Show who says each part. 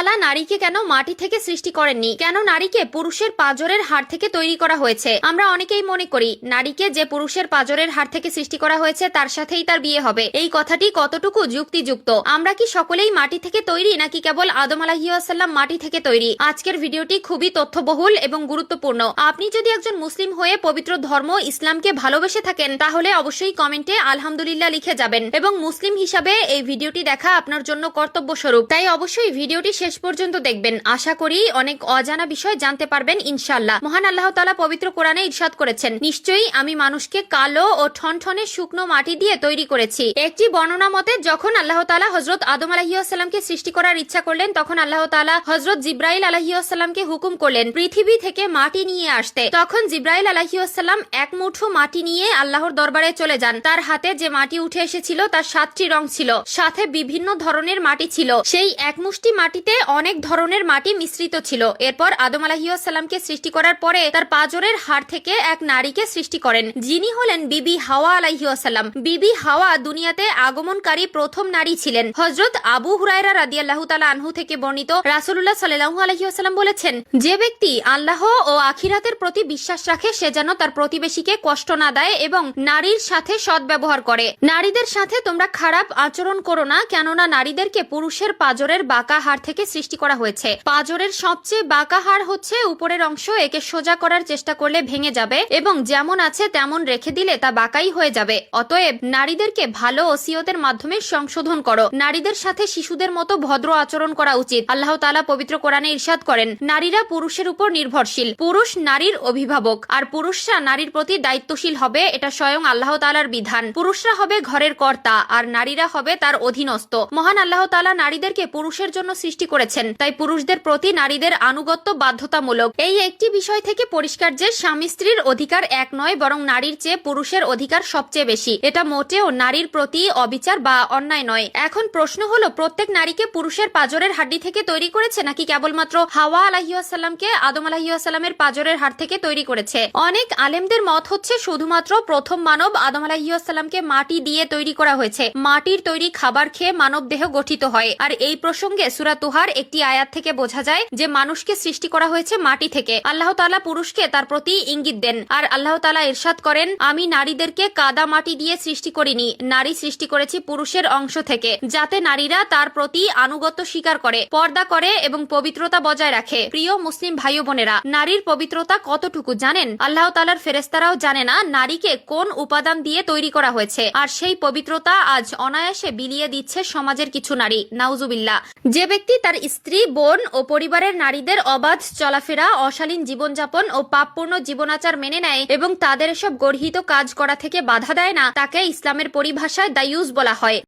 Speaker 1: তাআলা নারীকে কেন মাটি থেকে সৃষ্টি করেননি? কেন নারীকে পুরুষের পাঁজরের হাড় থেকে তৈরি করা হয়েছে? আমরা অনেকেই মনে করি নারীকে যে পুরুষের পাঁজরের হাড় থেকে সৃষ্টি করা হয়েছে তার সাথেই তার বিয়ে হবে। এই কথাটি কতটুকু যুক্তিযুক্ত? আমরা কি সকলেই মাটি থেকে তৈরি, নাকি কেবল আদম আলাইহিস সালাম মাটি থেকে তৈরি? আজকের ভিডিওটি খুবই তথ্যবহুল এবং গুরুত্বপূর্ণ। আপনি যদি একজন মুসলিম হয়ে পবিত্র ধর্ম ইসলামকে ভালোবেসে থাকেন তাহলে অবশ্যই কমেন্টে আলহামদুলিল্লাহ লিখে যাবেন, এবং মুসলিম হিসাবে এই ভিডিওটি দেখা আপনার জন্য কর্তব্য স্বরূপ। তাই অবশ্যই ভিডিওটি শেষ পর্যন্ত দেখবেন। আশা করি অনেক অজানা বিষয় জানতে পারবেন ইনশাআল্লাহ। মহান আল্লাহ তাআলা পবিত্র কোরআনে ইরশাদ করেছেন, নিশ্চয়ই আমি মানুষকে কালো ও ঠনঠনে শুকনো মাটি দিয়ে তৈরি করেছি। একটি বর্ণনা মতে যখন আল্লাহ তাআলা হযরত আদম আলাইহিস সালামকে সৃষ্টি করার ইচ্ছা করলেন তখন আল্লাহ তাআলা হযরত জিবরাইল আলাইহিস সালামকে হুকুম করলেন পৃথিবী থেকে মাটি নিয়ে আসতে। তখন জিবরাইল আলাইহিস সালাম এক মুঠো মাটি নিয়ে আল্লাহর দরবারে চলে যান। তার হাতে যে মাটি উঠে এসেছিল তার 7টি রং ছিল, সাথে বিভিন্ন ধরনের মাটি ছিল। সেই এক মুষ্টি মাটিতে অনেক ধরনের মাটি মিশ্রিত ছিল। এরপর আদম আলাইহিস সালামকে সৃষ্টি করার পরে তার পাঁজরের হাড় থেকে এক নারীকে সৃষ্টি করেন, যিনি হলেন বিবি হাওয়া আলাইহিস সালাম। বিবি হাওয়া দুনিয়াতে আগমনকারী প্রথম নারী ছিলেন। হযরত আবু হুরায়রা রাদিয়াল্লাহু তাআলা আনহু থেকে বর্ণিত, রাসূলুল্লাহ সাল্লাল্লাহু আলাইহি ওয়াসাল্লাম বলেছেন, যে ব্যক্তি আল্লাহ ও আখিরাতের প্রতি বিশ্বাস রাখে সে যেন তার প্রতিবেশীকে কষ্ট না দেয় এবং নারীর সাথে সদ্ব্যবহার করে। নারীদের সাথে তোমরা খারাপ আচরণ করো না, কেননা নারীদেরকে পুরুষের পাঁজরের বাঁকা হাড় থেকে সৃষ্টি করা হয়েছে। পাঁজরের সবচেয়ে বাঁকা হাড় হচ্ছে উপরের অংশ। একে সোজা করার চেষ্টা করলে ভেঙে যাবে এবং যেমন আছে তেমন রেখে দিলে তা বাঁকাই হয়ে যাবে। অতএব নারীদেরকে ভালো ওসিয়তের মাধ্যমে সংশোধন করো। নারীদের সাথে শিশুদের মতো ভদ্র আচরণ করা উচিত। আল্লাহ তাআলা পবিত্র কোরআনে ইরশাদ করেন, নারীরা পুরুষের উপর নির্ভরশীল, পুরুষ নারীর অভিভাবক, আর পুরুষরা নারীর প্রতি দায়িত্বশীল হবে। এটা স্বয়ং আল্লাহ তাআলার বিধান। পুরুষরা হবে ঘরের কর্তা আর নারীরা হবে তার অধীনস্থ। মহান আল্লাহ তাআলা নারীদেরকে পুরুষের জন্য সৃষ্টি করেছেন, তাই পুরুষদের প্রতি নারীদের আনুগত্য বাধ্যতামূলক। এই একটি বিষয় থেকে পরিষ্কার যে স্বামী স্ত্রীর অধিকার এক নয়, বরং নারীর চেয়ে পুরুষের অধিকার সবচেয়ে বেশি। এটা মোটেও নারীর প্রতি অবিচার বা অন্যায় নয়। এখন প্রশ্ন হলো, প্রত্যেক নারীকে পুরুষের পাঁজরের হাড্ডি থেকে তৈরি করেছে, নাকি কেবলমাত্র হাওয়া আলাইহিস সালামকে আদম আলাইহিস সালামের পাঁজরের হাড় থেকে তৈরি করেছে? অনেক আলেমদের মত হচ্ছে শুধুমাত্র প্রথম মানব আদম আলাইহিস সালামকে মাটি দিয়ে তৈরি করা হয়েছে। মাটির তৈরি খাবার খেয়ে মানব দেহ গঠিত হয়। আর এই প্রসঙ্গে সূরা তুহার একটি আয়াত থেকে বোঝা যায় যে মানুষকে সৃষ্টি করা হয়েছে মাটি থেকে। আল্লাহ তাআলা পুরুষকে তার প্রতি ইঙ্গিত দেন। আর আল্লাহ তাআলা ইরশাদ করেন, আমি নারীদেরকে কাদা মাটি দিয়ে সৃষ্টি করিনি, নারী সৃষ্টি করেছি পুরুষের অংশ থেকে, যাতে নারীরা তার প্রতি আনুগত্য স্বীকার করে, পর্দা করে এবং পবিত্রতা বজায় রাখে। প্রিয় মুসলিম ভাই বোনেরা, নারীর পবিত্রতা কতটুকু জানেন? আল্লাহ তাআলার ফেরেশতারাও জানে না নারীকে কোন উপাদান দিয়ে তৈরি করা হয়েছে। আর সেই পবিত্রতা আজ অনায়াসে বিলিয়ে দিচ্ছে সমাজের কিছু নারী, নাউজুবিল্লাহ। যে ব্যক্তি তার স্ত্রী, বোন ও পরিবারের নারীদের অবাধ চলাফেরা, অশালীন জীবনযাপন ও পাপপূর্ণ জীবনাচার মেনে নেয় এবং তাদের এসব গর্হিত কাজ করা থেকে বাধা দেয় না, তাকে ইসলামের পরিভাষায় দায়ুস বলা হয়।